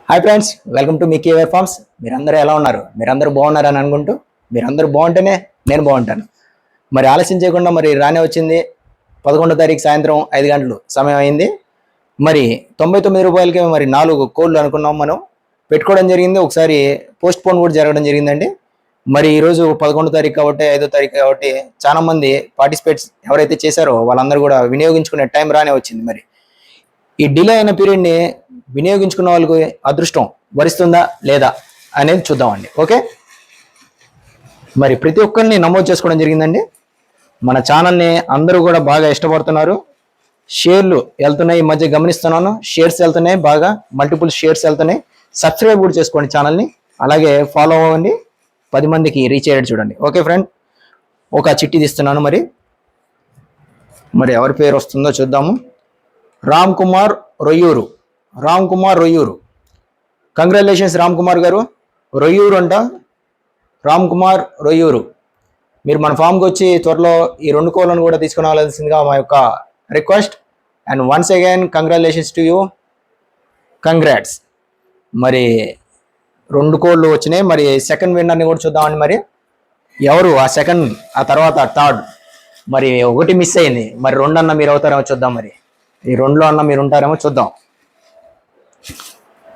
Hi friends, welcome to మికీ వేర్ farms. మీరందరూ ఎలా ఉన్నారు? మీరందరూ బాగున్నారని అనుకుంటూ, మీరందరూ బాగుంటేనే నేను బాగుంటాను. మరి ఆలస్యం చేయకుండా మరి రానే వచ్చింది. 11వ తారీఖు సాయంత్రం 5 గంటలు సమయం అయింది. మరి 99 రూపాయలకి మరి 4 కోళ్ళు అనుకున్నాం మనం పెట్టుకోవడం జరిగింది. ఒకసారి పోస్ట్ పోన్ కూడా జరగడం జరిగిందండి. మరి ఈరోజు 11వ తారీఖు కాబట్టి 5వ తారీఖు కాబట్టి చాలా మంది పార్టిసిపేట్స్ ఎవరైతే చేశారో వాళ్ళందరూ కూడా వినియోగించుకునే టైం రానే వచ్చింది. మరి ఈ డిలే అయిన పీరియడ్ని వినియోగించుకున్న వాళ్ళకి అదృష్టం వరిస్తుందా లేదా అనేది చూద్దామండి. ఓకే, మరి ప్రతి ఒక్కరిని నమోదు చేసుకోవడం జరిగిందండి. మన ఛానల్ని అందరూ కూడా బాగా ఇష్టపడుతున్నారు. షేర్లు వెళ్తున్నాయి, ఈ మధ్య గమనిస్తున్నాను. షేర్స్ వెళ్తున్నాయి, బాగా మల్టిపుల్ షేర్స్ వెళ్తున్నాయి. సబ్స్క్రైబ్ కూడా చేసుకోండి ఛానల్ని, అలాగే ఫాలో అవ్వండి, 10 మందికి రీచ్ అయ్యేది చూడండి. ఓకే ఫ్రెండ్, ఒక చిట్టి తీస్తున్నాను. మరి ఎవరి పేరు వస్తుందో చూద్దాము. రామ్ కుమార్ రొయ్యూరు. కంగ్రాచులేషన్స్ రామ్ కుమార్ గారు. రొయ్యూరు అంట, రామ్ కుమార్ రొయ్యూరు. మీరు మన ఫామ్కి వచ్చి త్వరలో ఈ 2 కోళ్ళను కూడా తీసుకుని రావాల్సిందిగా మా యొక్క request. And once again congratulations to you, congrats. మరి 2 కోళ్ళు వచ్చినాయి. మరి సెకండ్ విన్నర్ని కూడా చూద్దామండి. మరి ఎవరు ఆ సెకండ్, ఆ తర్వాత థర్డ్? మరి ఒకటి మిస్ అయింది. మరి 2 అన్న మీరు అవుతారేమో చూద్దాం. మరి ఈ 2లో అన్న మీరు ఉంటారేమో చూద్దాం.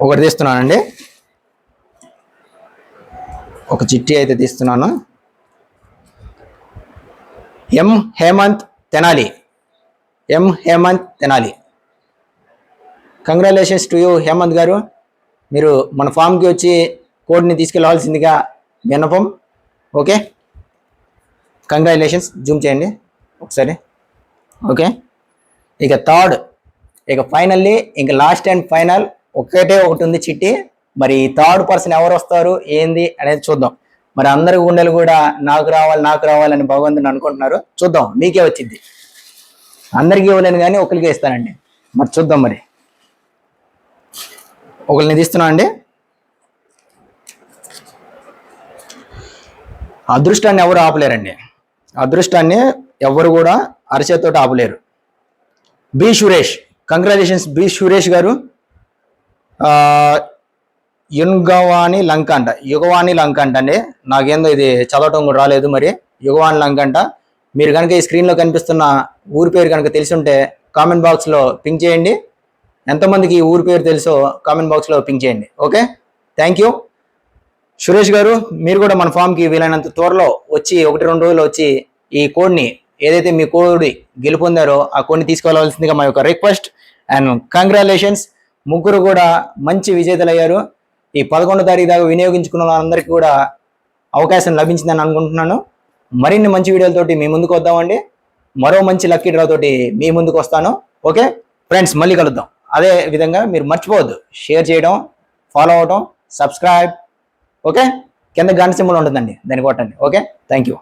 ఒకటి తీస్తున్నానండి, ఒక చిట్టి అయితే తీస్తున్నాను. M Hemanth Tenali. Congratulations to you Hemanth గారు. మీరు మన ఫామ్కి వచ్చి కోడ్ని తీసుకెళ్ళవలసిందిగా విన్నపం. Okay, congratulations. జూమ్ చేయండి ఒకసారి. ఓకే, ఇక థర్డ్, ఇక ఫైనల్లీ ఇంకా లాస్ట్ అండ్ ఫైనల్ ఒకటి ఉంది చిట్టి. మరి థర్డ్ పర్సన్ ఎవరు వస్తారు ఏంది అనేది చూద్దాం. మరి అందరి గుండెలు కూడా నాకు రావాలని భగవంతుని అనుకుంటున్నారు. చూద్దాం, మీకే వచ్చింది. అందరికీ ఇవ్వలేను కానీ ఒకరికే ఇస్తానండి. మరి చూద్దాం. మరి ఒకరిని తీస్తున్నా అండి. అదృష్టాన్ని ఎవరు ఆపలేరండి. అదృష్టాన్ని ఎవరు కూడా అరచేతోటి ఆపలేరు. B Suresh, congratulations B Suresh గారు. యుగవాణి లంక అంట అండి. నాకేందో ఇది చదవటం కూడా రాలేదు. మరి యుగవాణి లంక అంట. మీరు కనుక ఈ స్క్రీన్లో కనిపిస్తున్న ఊరి పేరు కనుక తెలిసి ఉంటే కామెంట్ బాక్స్లో పింక్ చేయండి. ఎంతమందికి ఈ ఊరి పేరు తెలుసో కామెంట్ బాక్స్లో పింక్ చేయండి. ఓకే, థ్యాంక్ యూ సురేష్ గారు. మీరు కూడా మన ఫామ్కి వీలైనంత త్వరలో వచ్చి 1-2 రోజులు వచ్చి ఈ కోడ్ని, ఏదైతే మీ కోడి గెలుపొందారో ఆ కోడ్ని తీసుకెళ్లవలసిందిగా మా యొక్క రిక్వెస్ట్. అండ్ కంగ్రాచులేషన్స్, ముగ్గురు కూడా మంచి విజేతలు అయ్యారు. ఈ 11వ తారీఖు దాకా వినియోగించుకున్న వాళ్ళందరికీ కూడా అవకాశం లభించిందని అనుకుంటున్నాను. మరిన్ని మంచి వీడియోలతోటి మీ ముందుకు వద్దామండి. మరో మంచి లక్కీ డ్రా తోటి మీ ముందుకు వస్తాను. ఓకే ఫ్రెండ్స్, మళ్ళీ కలుద్దాం. అదే విధంగా మీరు మర్చిపోవద్దు షేర్ చేయడం, ఫాలో అవడం, సబ్స్క్రైబ్. ఓకే, కింద గంట సింబల్ ఉంటుందండి, దాన్ని కొట్టండి. Okay, thank you.